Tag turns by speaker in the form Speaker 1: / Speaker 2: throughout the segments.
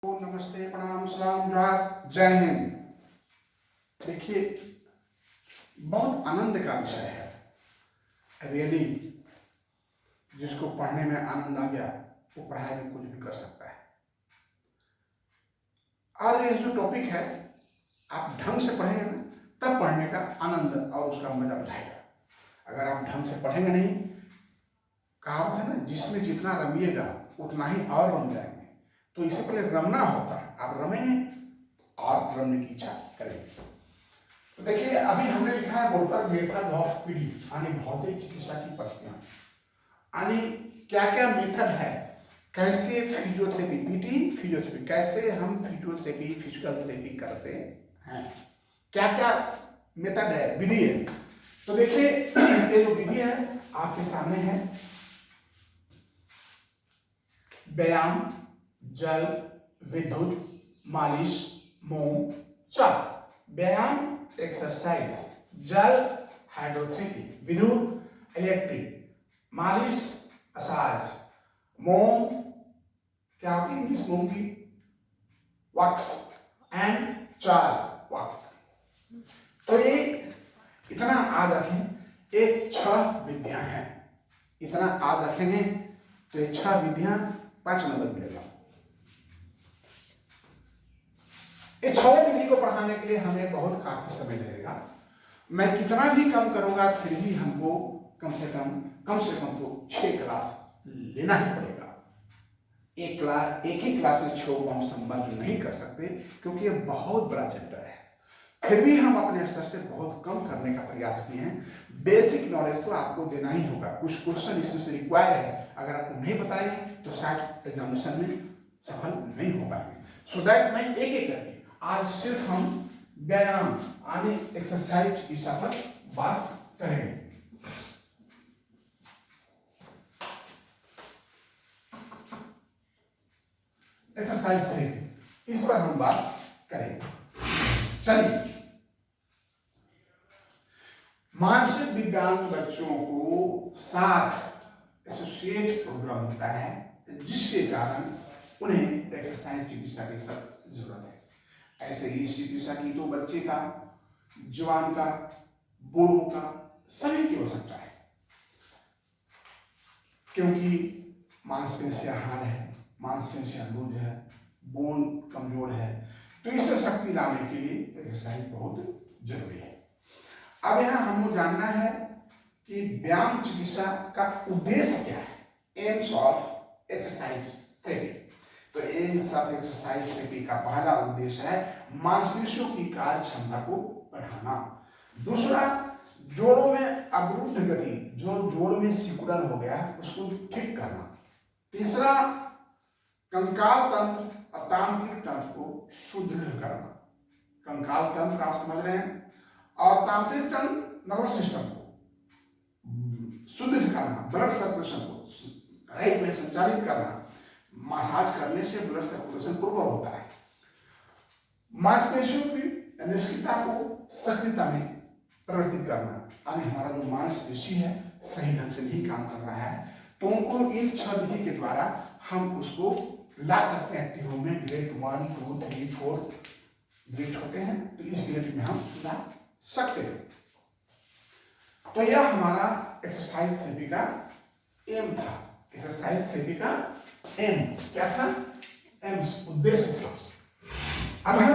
Speaker 1: नमस्ते, प्रणाम, सलाम, जोहार, जय हिंद। देखिए, बहुत आनंद का विषय है रियली। जिसको पढ़ने में आनंद आ गया वो पढ़ाई में कुछ भी कर सकता है। और ये जो टॉपिक है, आप ढंग से पढ़ेंगे ना तब पढ़ने का आनंद और उसका मजा बुझाएगा। अगर आप ढंग से पढ़ेंगे नहीं, कहावत है ना, जिसमें जितना रमिएगा उतना ही और रम जाएंगे। तो इससे पहले रमना होता है, आप रमेंगे और रमने की इच्छा करेंगे। तो देखिए, अभी हमने लिखा है बोर्ड पर मेथड ऑफ पीडी, यानी भौतिक चिकित्सा की पद्धतियां। यानी क्या क्या मेथड है, कैसे फिजियोथेरेपी, पीटी फिजियोथेरेपी, कैसे हम फिजियोथेरेपी, फिजिकल थेरेपी करते हैं, क्या क्या मेथड है, विधि है। तो देखिए, ये जो विधि है आपके सामने है। व्यायाम, जल, विद्युत, मालिश, मोम, चाय। व्यायाम एक्सरसाइज, जल हाइड्रोथेरेपी, विद्युत इलेक्ट्रिक, मालिश मसाज, मोम क्या होती है इंग्लिश मोम की, वॉक्स, एंड चाय वॉक। तो ये इतना याद रखें, ये 6 विधियां हैं। इतना याद रखेंगे तो ये 6 विधियां 5 नंबर मिलेगा। इस 6 विधि को पढ़ाने के लिए हमें बहुत काफी समय लगेगा। मैं कितना भी कम करूंगा फिर भी हमको कम से कम तो 6 क्लास लेना ही पड़ेगा। एक ही क्लास में 6 को हम संबंध नहीं कर सकते, क्योंकि ये बहुत बड़ा चैप्टर है। फिर भी हम अपने स्तर से बहुत कम करने का प्रयास किए हैं। बेसिक नॉलेज तो आपको देना ही होगा। कुछ क्वेश्चन इसमें से रिक्वायर है, अगर आपको नहीं बताएंगे तो शायद एग्जामिनेशन में सफल नहीं हो पाएंगे। सो दैट मैं एक एक करके आज सिर्फ हम व्यायाम यानी एक्सरसाइज की सफल बात करेंगे। एक्सरसाइज थेरेपी, इस पर हम बात करेंगे। चलिए, मानसिक विज्ञान बच्चों को साथ एसोसिएट प्रोग्राम होता है, जिसके कारण उन्हें एक्सरसाइज चिकित्सा की सख्त जरूरत है। ऐसे ही इस चिकित्सा की तो बच्चे का, जवान का, बूढ़ों का, सभी की हो सकता है, क्योंकि मांसपेशियां हार्ड है, मांसपेशियां लूज है, बोन कमजोर है, तो इसमें शक्ति लाने के लिए एक्सरसाइज बहुत जरूरी है। अब यहाँ हमको जानना है कि व्यायाम चिकित्सा का उद्देश्य क्या है, एम्स ऑफ एक्सरसाइज थेरेपी। तो एम्स ऑफ एक्सरसाइज थेरेपी का पहला उद्देश्य है मांसपेशियों की कार्य क्षमता को बढ़ाना। दूसरा, जोड़ों में अवरुद्ध गति, जो जोड़ में सिकुड़न हो गया है उसको ठीक करना। तीसरा, कंकाल तंत्र और तांत्रिक तंत्र को सुदृढ़ करना। कंकाल तंत्र आप समझ रहे हैं, और तांत्रिक तंत्र नर्वस सिस्टम को सुदृढ़ करना, ब्लड सर्कुलेशन को राइट में संचालित करना। मसाज करने से ब्लड सर्कुलेशन प्रॉपर होता है। मांसपेशियों की निष्क्रियता को सक्रियता में परिवर्तित करना, यानी हमारा जो मांसपेशी है सही ढंग से नहीं काम कर रहा है, तो उनको इन 6 विधि के द्वारा हम उसको ला सकते हैं एक्टिव में। ग्रेड 1, 2, 3, 4 ग्रेड होते हैं, तो इस ग्रेड में हम ला सकते हैं। तो यह हमारा एक्सरसाइज थेरेपी का एम था। एक्सरसाइज थेरेपी का एम क्या था, एम्स उद्देश्य था। अब हम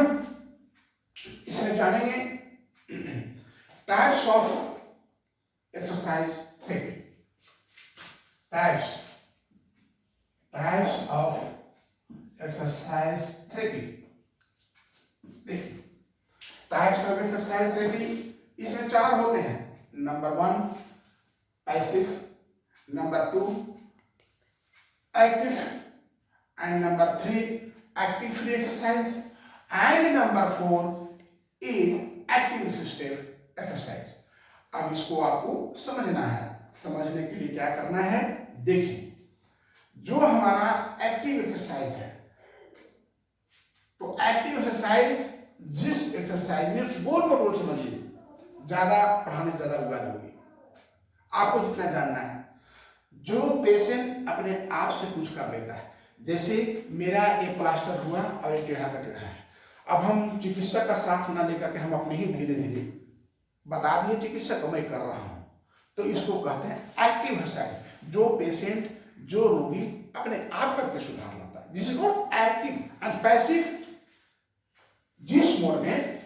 Speaker 1: इसमें जानेंगे types of exercise therapy. Types of exercise therapy. देखिए, टाइप्स ऑफ एक्सरसाइज थेरेपी इसमें 4 होते हैं। Number 1 passive, number 2 active, and number 3 active free exercise, and number 4 active assisted exercise. अब इसको आपको समझना है। समझने के लिए क्या करना है, देखिए, जो हमारा एक्टिव एक्सरसाइज है, तो एक्टिव एक्सरसाइज जिस एक्सरसाइज में गोल समझिए, ज्यादा पढ़ाने ज्यादा विवाद होगी। आपको जितना जानना है, जो पेशेंट अपने आप से कुछ कर लेता है, जैसे मेरा ये प्लास्टर हुआ और ये टेढ़ा का टेढ़ा है, अब हम चिकित्सक का साथ ना लेकर के हम अपने ही धीरे धीरे बता दिए चिकित्सक को मैं कर रहा हूँ, तो इसको कहते हैं एक्टिव एक्सरसाइज। जो पेशेंट, जो रोगी अपने आप करके सुधार लाता है, जिसको एक्टिव एंड पैसिव, जिस मोड में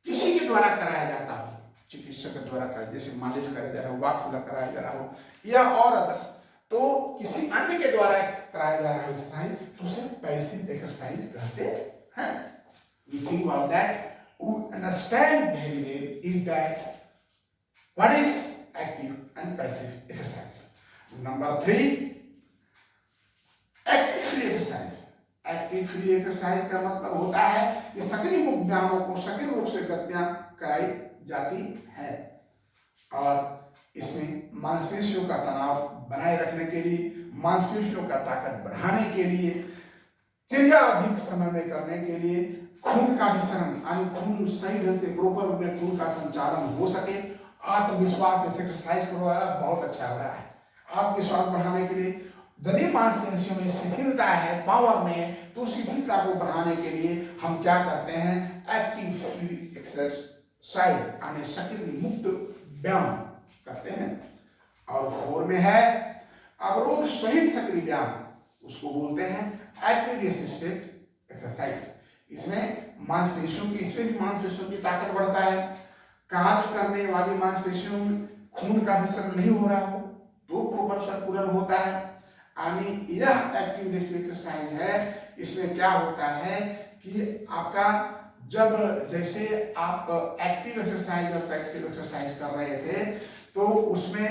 Speaker 1: किसी के द्वारा कराया जाता हो, चिकित्सक के द्वारा कराया, जैसे मालिश कराया जा रहा हो, वॉक्स कराया जा रहा हो या और अदर्स, तो किसी अन्य के द्वारा कराया जा रहा है एक्सरसाइज, तो उसे पैसिव एक्सरसाइज कहते हैं। We think about that. We understand very well is that what is active and passive exercise. Number 3, active free exercise. Active free exercise का मतलब होता है कि सक्रिय मुक्त व्यायामों को सक्रिय रूप से गतियां कराई जाती है और इसमें मांसपेशियों का तनाव बनाए रखने के लिए, मांसपेशियों का ताकत बढ़ाने के लिए, क्रिया अधिक समय में करने के लिए, खून का विसरण यानी खून सही ढंग से प्रॉपर रूप में खून का संचालन हो सके, आत्मविश्वास जैसे एक्सरसाइज करवाया बहुत अच्छा हो रहा है। आत्मविश्वास बढ़ाने के लिए यदि मांसपेशियों में शिथिलता है, पावर में, तो शिथिलता को बढ़ाने के लिए हम क्या करते हैं, एक्टिव फ्री एक्सरसाइज यानी सक्रिय मुक्त व्यायाम करते हैं। और 4 में है अवरोध सहित सक्रिय व्यायाम, उसको बोलते हैं एक्टिव असिस्टेड एक्सरसाइज। इसमें मांसपेशियों की, इसमें भी मांसपेशियों की ताकत बढ़ता है। कार्य करने वाली मांसपेशियों में खून का विसरण नहीं हो रहा हो तो प्रॉपर सर्कुलेशन होता है, यानी यह एक्टिव एक्सरसाइज है। इसमें क्या होता है कि आपका जब जैसे आप एक्टिव एक्सरसाइज और पैसिव एक्सरसाइज कर रहे थे, तो उसमें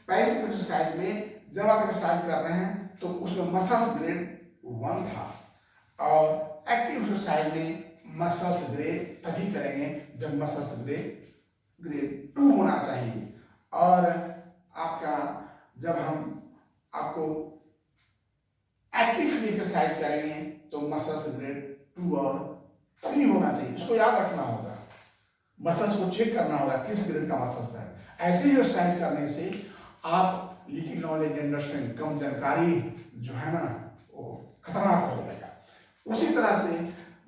Speaker 1: पैसिव एक्सरसाइज में जब आप एक्सरसाइज कर रहे हैं तो उसमें मसल्स ग्रेड 1 था और एक्टिव एक्सरसाइज में मसल्स ग्रेड तभी करेंगे जब मसल्स ग्रेड 2 होना चाहिए। और आपका जब हम आपको एक्टिव फ्री एक्सरसाइज करेंगे तो मसल्स ग्रेड 2 और 3 होना चाहिए। उसको याद रखना होगा, मसल्स को चेक करना होगा किस ग्रेड का मसल्स है। ऐसे ही एक्सरसाइज करने से आप लिटिल नॉलेज अंडरस्टैंडिंग, कम जानकारी जो है ना वो खतरनाक हो जाएगा। उसी तरह से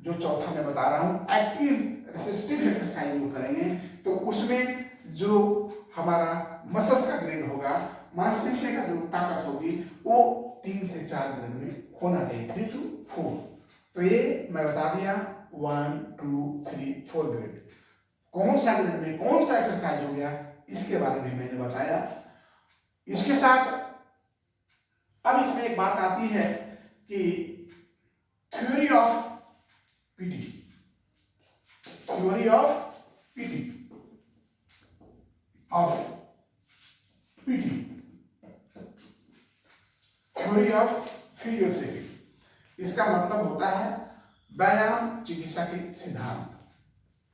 Speaker 1: जो चौथा मैं बता रहा हूँ एक्टिव रेसिस्टिव एक्सरसाइज वो करेंगे तो उसमें जो हमारा मसल्स का ग्रेड होगा, मांसपेशियों का जो ताकत होगी वो 3 से 4 ग्रेड में होना चाहिए, 3 to 4। तो ये मैं बता दिया 1, 2, 3, 4 ग्रेड। कौन सा ग्रेड में कौन सा एक्सरसाइज हो गया इसके बारे में मैंने बताया। इसके साथ अब इसमें एक बात आती है कि theory of PT, theory of PT, theory of physiotherapy. इसका मतलब होता है व्यायाम चिकित्सा के सिद्धांत।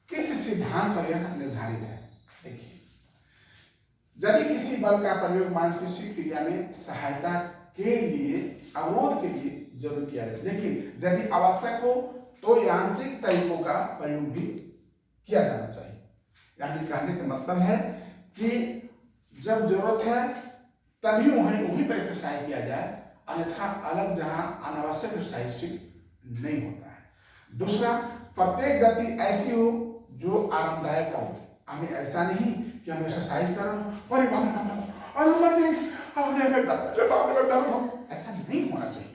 Speaker 1: किस सिद्धांत पर यह निर्धारित है? देखिए, यदि किसी बल का प्रयोग मांसपेशी क्रिया में सहायता के लिए, अवरोध के लिए जरूर किया जाए, लेकिन यदि आवश्यक हो तो यांत्रिक तरीकों का प्रयोग भी किया जाना चाहिए। यानी कहने का मतलब है कि जब जरूरत है तभी वहीं पर एक्सरसाइज किया जाए, अन्यथा अलग जहां अनावश्यक एक्सरसाइज ठीक नहीं होता है। दूसरा, प्रत्येक गति ऐसी हो जो आरामदायक हो। हमें ऐसा नहीं कि हम एक्सरसाइज कर रहे हो ऐसा नहीं होना चाहिए।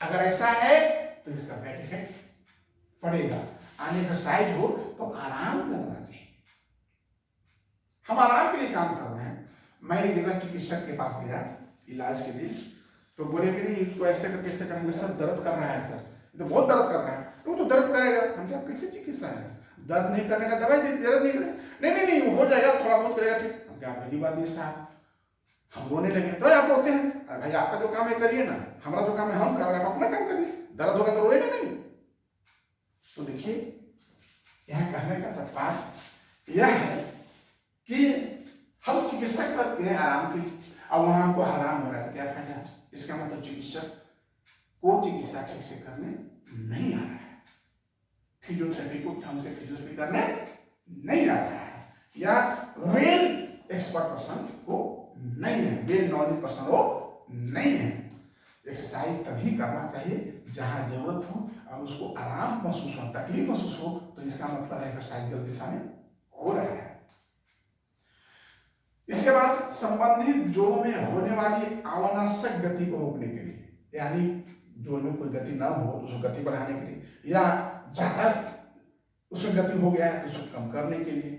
Speaker 1: अगर ऐसा है तो इसका बैड इफेक्ट पड़ेगा। एक्सरसाइज हो तो आराम करना चाहिए। हम आराम के लिए काम कर रहे हैं। मैं एक जगह चिकित्सक के पास गया इलाज के लिए, तो बोले कि नहीं इसको ऐसे करके ऐसे करेंगे, सर दर्द कर रहा है, सर तो बहुत दर्द कर रहा है। तो दर्द करेगा, हम क्या कैसे चिकित्सा है, दर्द नहीं करने का दवाई दे, जरूरत नहीं करे, नहीं हो जाएगा, थोड़ा बहुत करेगा ठीक। हम क्या बड़ी बात नहीं साहब, हम रोने लगे। तो आप रोते हैं, भाई आपका जो काम है करिए ना, हमारा जो काम है हम कर रहे हैं, अपना काम करिए, दर्द होगा तो रोएगा नहीं। तो देखिए यहाँ कहने का तात्पर्य यह है कि हम चिकित्सा करते हैं आराम के लिए, अब वहां हमको आराम हो रहा है तो क्या फायदा? इसका मतलब चिकित्सक को चिकित्सा ठीक से करने नहीं आ रहा है, फिजियोथेरेपी को ढंग से फिजियोथेरेपी करने नहीं आ रहा है, या वेल एक्सपर्ट पर्सन वो नहीं है, वेल नॉलेज पर्सन वो नहीं है। एक्सरसाइज तभी करना चाहिए जहां जरूरत हो और उसको आराम महसूस हो, तकलीफ महसूस हो, तो इसका मतलब है एक्सरसाइज गलत दिशा में हो रहा है। इसके बाद संबंधित जोड़ों में होने वाली अनावश्यक गति को रोकने के लिए, यानी जोड़ में कोई गति ना हो तो उसको गति बढ़ाने के लिए, या ज्यादा उसमें गति हो गया है तो उसको कम करने के लिए।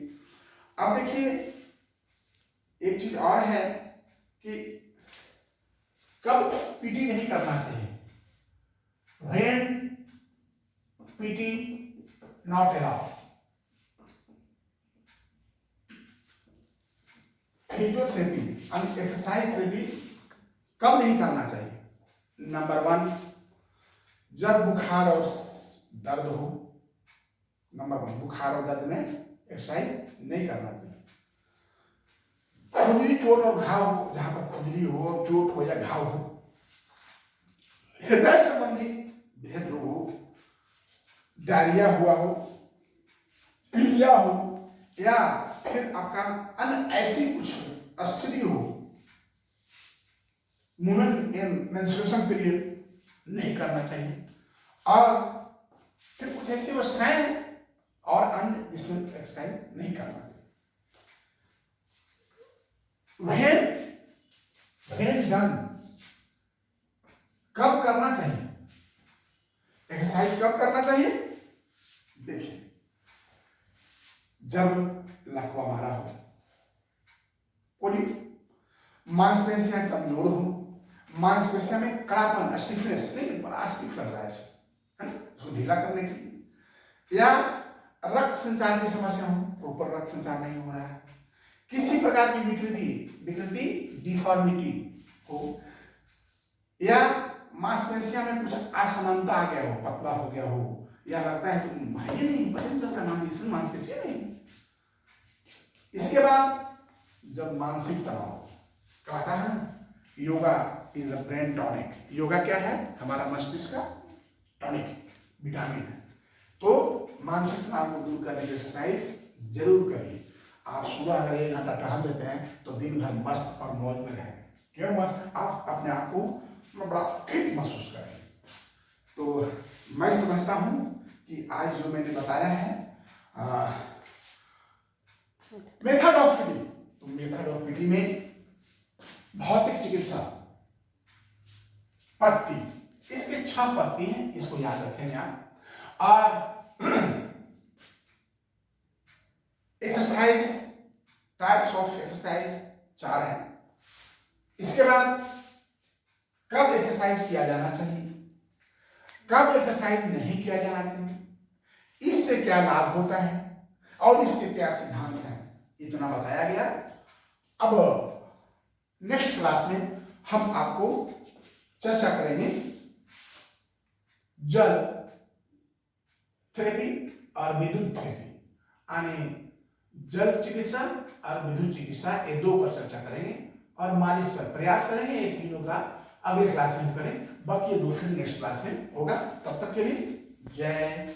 Speaker 1: अब देखिए एक चीज और है कि कब पीटी नहीं करना चाहिए। When PT not allowed। Physiotherapy exercise therapy कब नहीं करना चाहिए। नंबर 1, जब बुखार और दर्द हो। नंबर 1, बुखार और दर्द में एक्सरसाइज नहीं करना चाहिए। खुजली, चोट और घाव हो, जहां पर खुजली हो, चोट हो या घाव हो, हृदय संबंधी भेद रोग हो, डायरिया हुआ हो, पीलिया हो, या फिर आपका अन्य ऐसी कुछ स्थिति हो, मेंस्ट्रुएशन पीरियड नहीं करना चाहिए। और फिर कुछ ऐसी अवस्थाएं और अन्य जिसमें एक्सरसाइज नहीं करना चाहिए। when done, कब करना चाहिए एक्सरसाइज, कब करना चाहिए। देखिए, जब लकवा मारा हो, कोई मांसपेशियां कमजोर हो, मांसपेशियां में कड़ापन, स्टिफनेस, नहीं बड़ा स्टिफ लग रहा है उसको ढीला करने के लिए, या रक्त संचार की समस्या हो, प्रॉपर रक्त संचार नहीं हो रहा है, किसी प्रकार की विकृति डिफॉर्मिटी हो, या मांसपेशियां में कुछ असमानता आ गया हो, पतला हो गया हो, या लगता है कि भाई नहीं पता नहीं चल रहा मांसपेशियां नहीं। इसके बाद जब मानसिक तनाव, कहता है yoga is a brain tonic. Yoga क्या है, हमारा मस्तिष्क का टॉनिक, विटामिन है। तो मानसिक तनाव को दूर करने की एक्सरसाइज जरूर करिए। आप सुबह अगर 1 घंटा टहल लेते हैं तो दिन भर मस्त और मौज में रहेंगे। क्यों मस्त, आप अपने आप को बड़ा फिट महसूस करेंगे। तो मैं समझता हूं कि आज जो मैंने बताया है मेथड ऑफ पीटी, तो मेथड ऑफ पीटी में भौतिक चिकित्सा पत्ती, इसके 6 पत्ती हैं, इसको याद रखेंगे आप। और एक्सरसाइज, टाइप्स ऑफ एक्सरसाइज 4 है। इसके बाद कब एक्सरसाइज किया जाना चाहिए, कब एक्सरसाइज नहीं किया जाना चाहिए, इससे क्या लाभ होता है और इसके क्या सिद्धांत हैं, इतना बताया गया। अब नेक्स्ट क्लास में हम आपको चर्चा करेंगे जल थेरेपी और विद्युत थेरेपी, यानी जल चिकित्सा और विद्युत चिकित्सा, ये 2 पर चर्चा करेंगे और मालिश पर प्रयास करेंगे। ये तीनों का अगले क्लास में करें, बाकी ये 2 फिर नेक्स्ट क्लास में होगा। तब तक के लिए जय